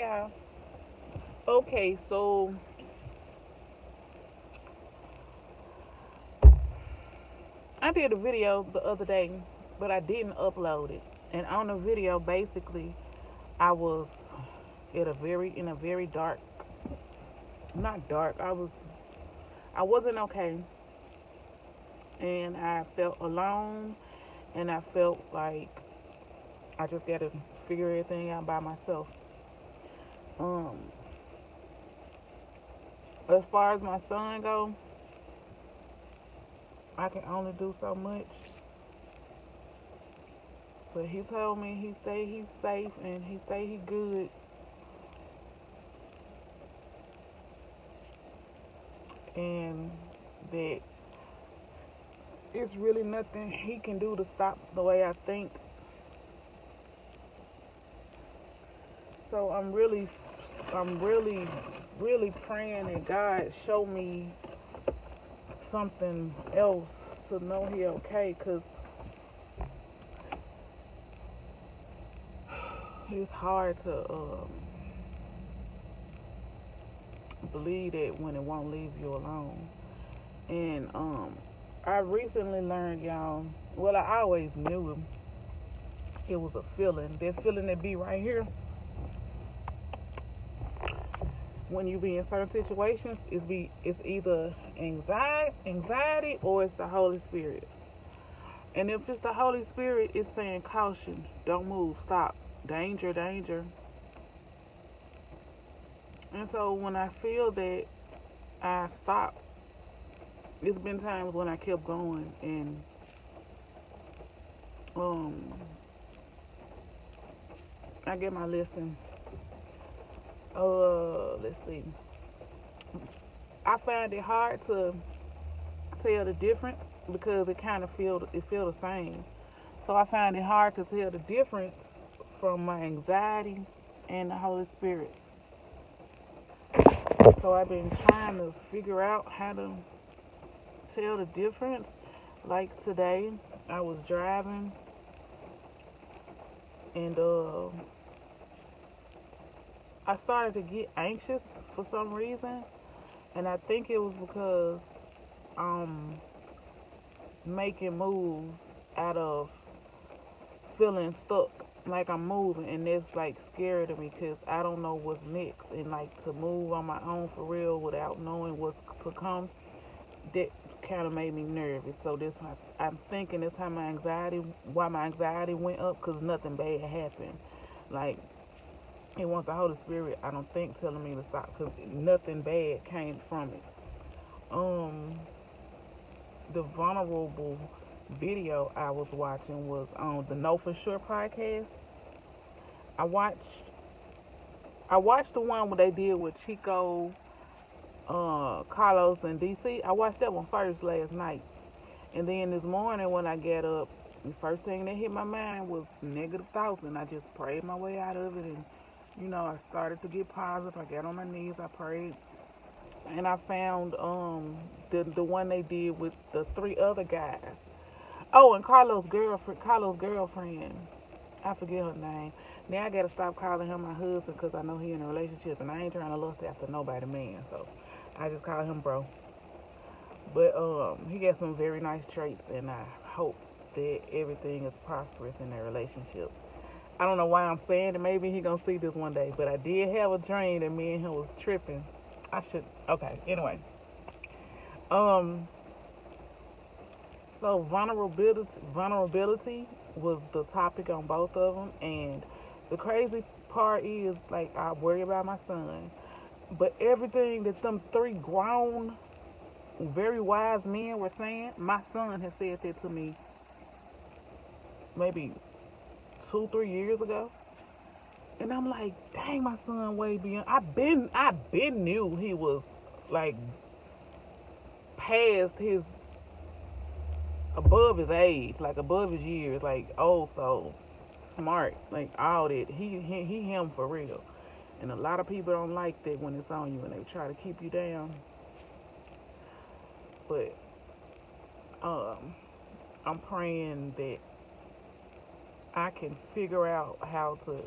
y'all. Okay, so I did a video the other day, but I didn't upload it. And on the video, basically, I was in a very dark, not dark. I wasn't okay, and I felt alone, and I felt like I just got to figure everything out by myself. Um, as far as my son go, I can only do so much. But he told me he say he's safe and he say he good, and that it's really nothing he can do to stop the way I think. So I'm really praying that God show me something else to know he okay, cause it's hard to believe that when it won't leave you alone. And I recently learned, y'all. Well, I always knew it was a feeling. That feeling that be right here when you be in certain situations. It's either anxiety or it's the Holy Spirit. And if it's the Holy Spirit, it's saying caution, don't move, stop, danger, danger. And so when I feel that, I stop. It's been times when I kept going, and um, I get my lesson. Let's see. I find it hard to tell the difference because it feel the same. So I find it hard to tell the difference from my anxiety and the Holy Spirit. So I've been trying to figure out how to tell the difference. Like today, I was driving and I started to get anxious for some reason, and I think it was because I'm making moves out of feeling stuck, like I'm moving, and that's like scary to me because I don't know what's next, and like to move on my own for real without knowing what's to come, that kind of made me nervous. So I'm thinking this how why my anxiety went up, because nothing bad happened. Like it was the Holy Spirit, I don't think, telling me to stop, because nothing bad came from it. Um, the vulnerable video I was watching was on the Know For Sure podcast. I watched I watched the one where they did with Chico, Carlos, and DC. I watched that one first last night, and then this morning when I got up, the first thing that hit my mind was negative thoughts, and I just prayed my way out of it, and I started to get positive. I got on my knees, I prayed, and I found the one they did with the three other guys. Oh, and Carlos' girlfriend, I forget her name. Now I gotta stop calling him my husband because I know he in a relationship, and I ain't trying to lust after nobody man. So I just call him bro. But he got some very nice traits, and I hope that everything is prosperous in their relationship. I don't know why I'm saying it. Maybe he gonna see this one day. But I did have a dream that me and him was tripping. I should. Okay. Anyway. Um. So vulnerability was the topic on both of them, and the crazy part is, like, I worry about my son, but everything that them three grown, very wise men were saying, my son has said that to me maybe 2, 3 years ago, and I'm like, dang, my son way beyond. I been knew he was like past his above his age, like above his years, like oh so smart, like all that. He him for real. And a lot of people don't like that when it's on you and they try to keep you down. But um, I'm praying that I can figure out how to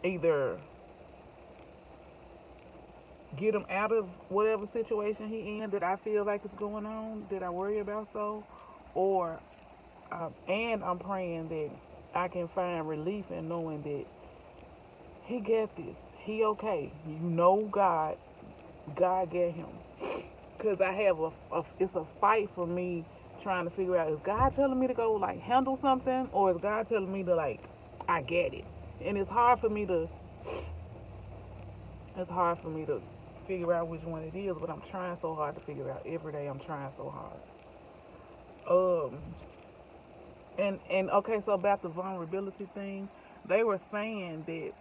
either get him out of whatever situation he in that I feel like is going on that I worry about so, or and I'm praying that I can find relief in knowing that he got this. He okay. You know God get him. Cause I have it's a fight for me trying to figure out, is God telling me to go like handle something, or is God telling me to like I get it? And it's hard for me to figure out which one it is, but I'm trying so hard to figure out every day. I'm trying so hard. Um, and okay, so about the vulnerability thing, they were saying that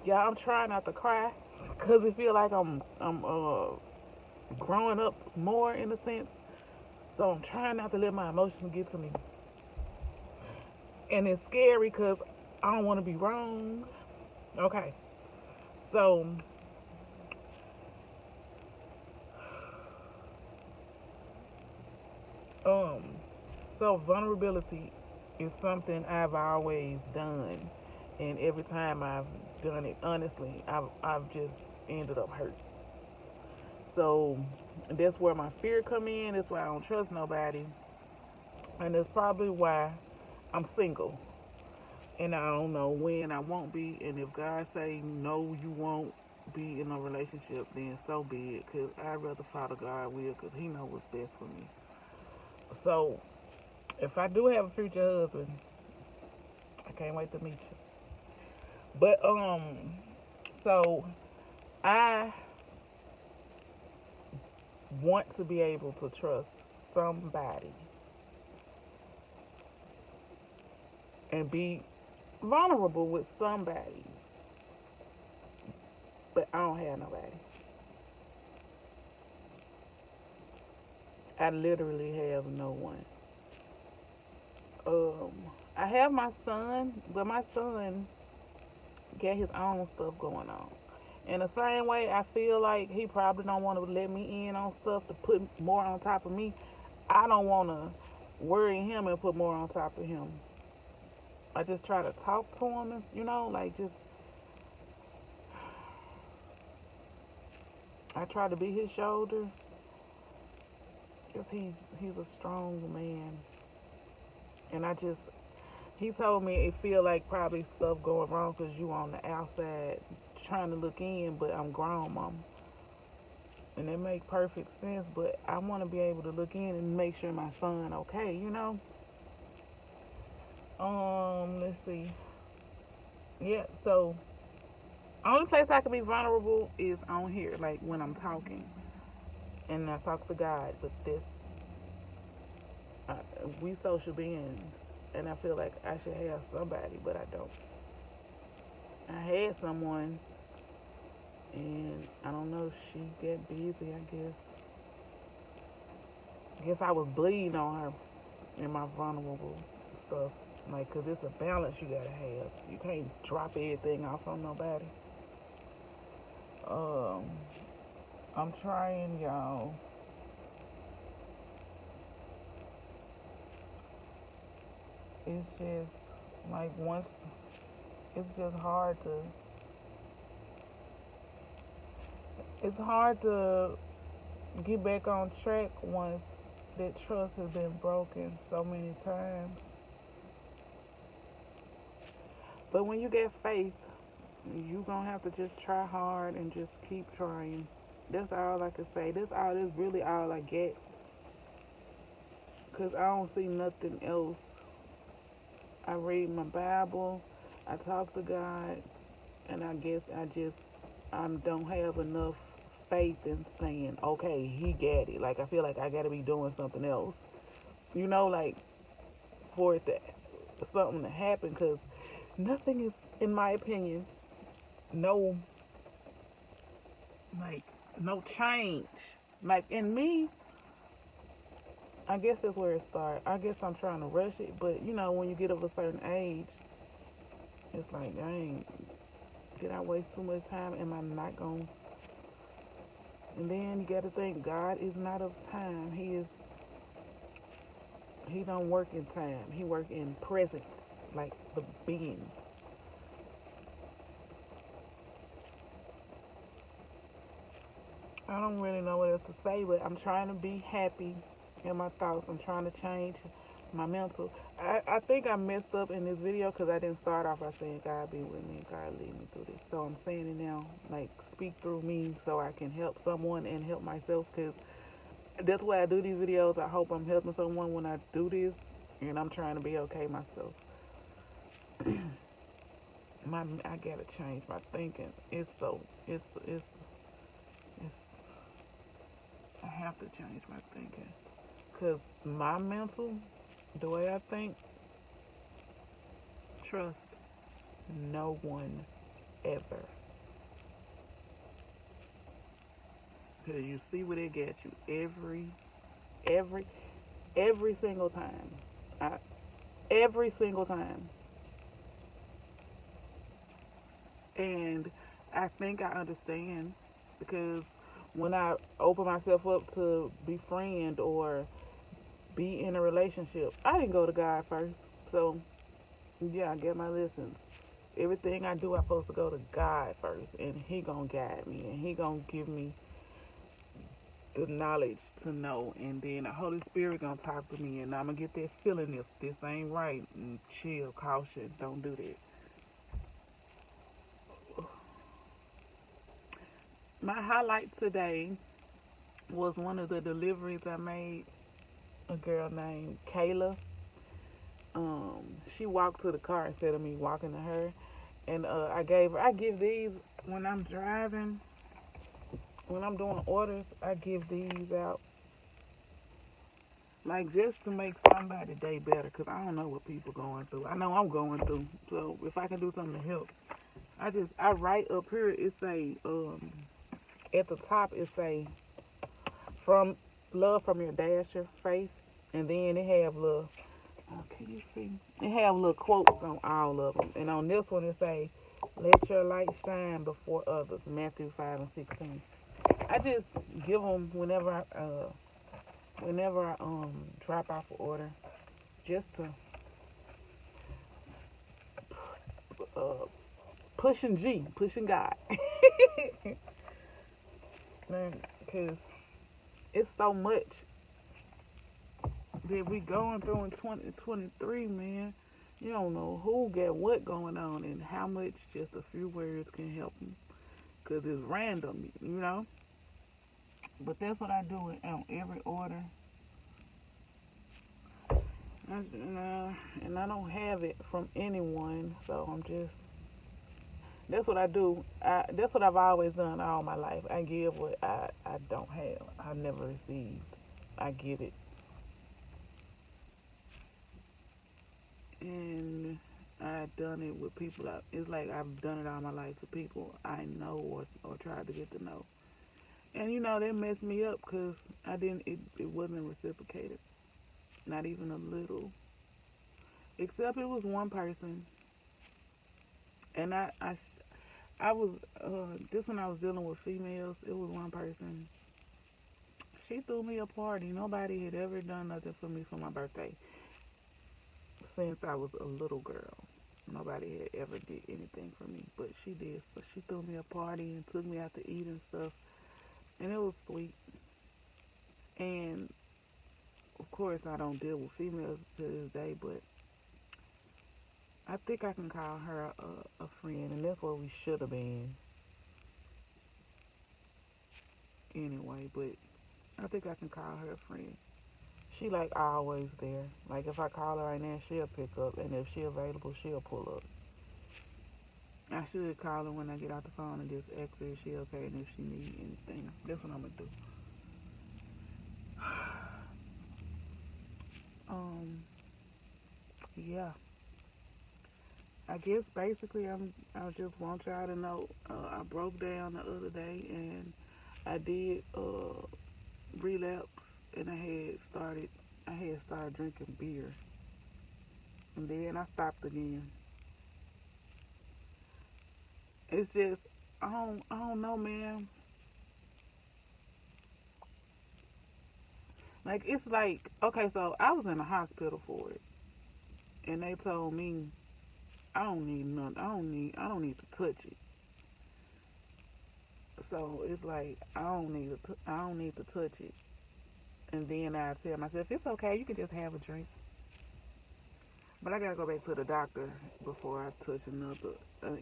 yeah, I'm trying not to cry because it feel like I'm growing up more in a sense. So I'm trying not to let my emotions get to me, and it's scary because I don't want to be wrong. Okay, so um, so vulnerability is something I've always done, and every time I've done it honestly, I've just ended up hurt. So that's where my fear come in. That's why I don't trust nobody, and that's probably why I'm single. And I don't know when I won't be. And if God say no, you won't be in a relationship, then so be it. Cause I'd rather follow God will, cause He know what's best for me. So if I do have a future husband, I can't wait to meet you. But so I want to be able to trust somebody and be vulnerable with somebody, but I don't have nobody. I literally have no one. Um, I have my son, but my son got his own stuff going on. In the same way, I feel like he probably don't want to let me in on stuff to put more on top of me. I don't want to worry him and put more on top of him. I just try to talk to him, and, like just I try to be his shoulder, cause he's a strong man, and he told me it feel like probably stuff going wrong cause you on the outside trying to look in, but I'm grown, mom, and it make perfect sense. But I want to be able to look in and make sure my son okay. Let's see. Yeah, so only place I can be vulnerable is on here, like when I'm talking and I talk to God. But uh, we social beings, and I feel like I should have somebody, but I don't. I had someone, and I don't know. She got busy, I guess I was bleeding on her in my vulnerable stuff. Like, cause it's a balance you gotta have. You can't drop everything off on nobody. Um, I'm trying, y'all. It's just like once it's just hard to get back on track once that trust has been broken so many times. But when you get faith, you gonna have to just try hard and just keep trying. That's all I can say. That's really all I get. Cause I don't see nothing else. I read my Bible, I talk to God, and I guess I don't have enough faith in saying, okay, He got it. Like I feel like I gotta be doing something else. Like for it to something to happen. Cause nothing is, in my opinion, no like no change. Like in me, I guess that's where it started. I guess I'm trying to rush it, but when you get of a certain age, it's like, dang, did I waste too much time? Am I not going? And then you got to think, God is not of time. He don't work in time. He work in presence, like the being. I don't really know what else to say, but I'm trying to be happy in my thoughts. I'm trying to change my mental. I think I messed up in this video because I didn't start off by saying God be with me and God lead me through this. So I'm saying it now, like speak through me so I can help someone and help myself, because that's why I do these videos. I hope I'm helping someone when I do this, and I'm trying to be okay myself. I gotta change my thinking. It's I have to change my thinking, cause my mental, the way I think, trust no one ever. Cause you see what it gets you every, every single time. I, every single time. And I think I understand, because when I open myself up to befriend or be in a relationship, I didn't go to God first. So yeah, I get my lessons. Everything I do, I'm supposed to go to God first, and He gonna guide me, and He gonna give me the knowledge to know, and then the Holy Spirit gonna talk to me, and I'm gonna get that feeling if this ain't right. And chill, caution, don't do that. My highlight today was one of the deliveries I made. A girl named Kayla. She walked to the car instead of me walking to her, and I give these when I'm driving, when I'm doing orders. I give these out, like just to make somebody day better, cause I don't know what people going through. I know I'm going through, so if I can do something to help, I write up here. It say at the top it say from love from your dash your face, and then it have little. Can you see? It have little quotes on all of them, and on this one it say, "Let your light shine before others." Matthew 5:16. I just give them whenever I drop off an order, just to uh, pushing God, man, because it's so much that we going through in 2023, man. You don't know who got what going on and how much just a few words can help them, because it's random, you know. But that's what I do on every order. And I don't have it from anyone, so I'm just. That's what I do. That's what I've always done all my life. I give what I don't have. I've never received. I give it. And I've done it with people. It's like I've done it all my life to people I know or tried to get to know. And you know, that messed me up because I didn't. It wasn't reciprocated, not even a little. Except it was one person, and I was this when I was dealing with females. It was one person. She threw me a party. Nobody had ever done nothing for me for my birthday since I was a little girl. Nobody had ever did anything for me, but she did. So she threw me a party and took me out to eat and stuff, and it was sweet. And of course, I don't deal with females to this day, but I think I can call her a friend, and that's what we should have been anyway. But I think I can call her a friend. She like always there. Like if I call her right now, she'll pick up, and if she available, she'll pull up. I should call her when I get off the phone and just ask her if she okay and if she need anything. That's what I'm gonna do. Um, yeah. I guess basically I just want y'all to know I broke down the other day and I did relapse, and I had started drinking beer, and then I stopped again. It's just I don't know, man. Like it's like okay, so I was in the hospital for it, and they told me I don't need to touch it. So it's like I don't need to touch it. And then I tell myself it's okay. You can just have a drink. But I gotta go back to the doctor before I touch another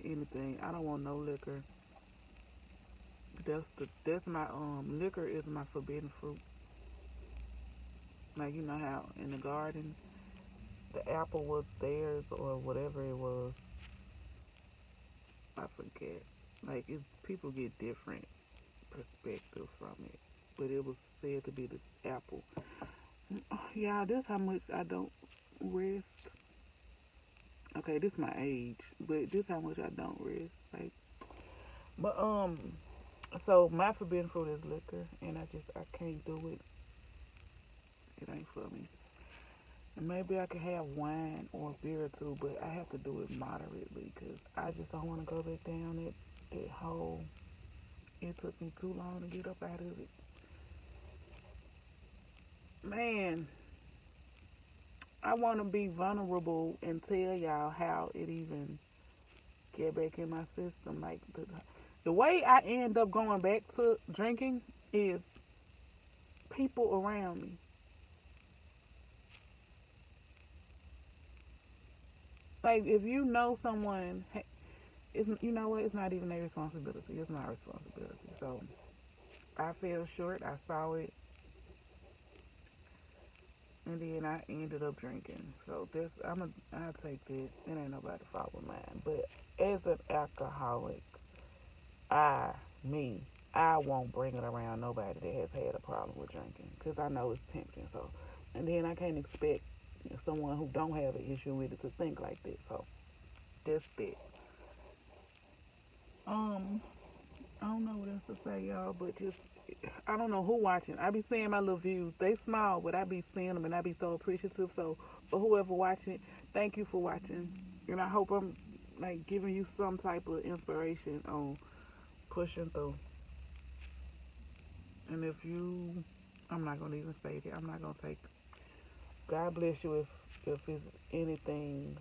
anything. I don't want no liquor. That's my liquor is my forbidden fruit. Like you know how in the garden the apple was theirs or whatever it was. I forget. Like it's people get different perspective from it. But it was said to be the apple. Yeah, this how much I don't rest. Okay, this my age, but this how much I don't rest. Like, but so my forbidden fruit is liquor, and I can't do it. It ain't for me. And maybe I could have wine or beer too, but I have to do it moderately because I just don't want to go back down that hole. It took me too long to get up out of it. Man, I want to be vulnerable and tell y'all how it even get back in my system. Like the way I end up going back to drinking is people around me. Like if you know someone, it's you know what? It's not even their responsibility. It's my responsibility. So I fell short. I saw it, and then I ended up drinking. So this I take this. It ain't nobody fault with mine. But as an alcoholic, I me I won't bring it around nobody that has had a problem with drinking because I know it's tempting. So and then I can't expect someone who don't have an issue with it to think like that. So that's that. Um, I don't know what else to say, y'all, but just I don't know who watching. I be seeing my little views. They small, but I be seeing them and I be so appreciative. So for whoever watching, thank you for watching, and I hope I'm like giving you some type of inspiration on pushing through. And if you, I'm not gonna even say it. I'm not gonna take. God bless you if it's anything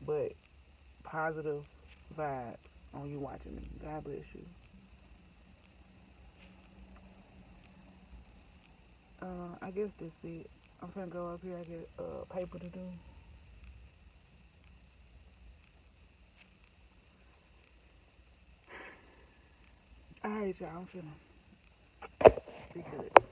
but positive vibes on you watching me. God bless you. I guess that's it. I'm finna go up here. I get paper to do. All right, y'all. I'm finna be good.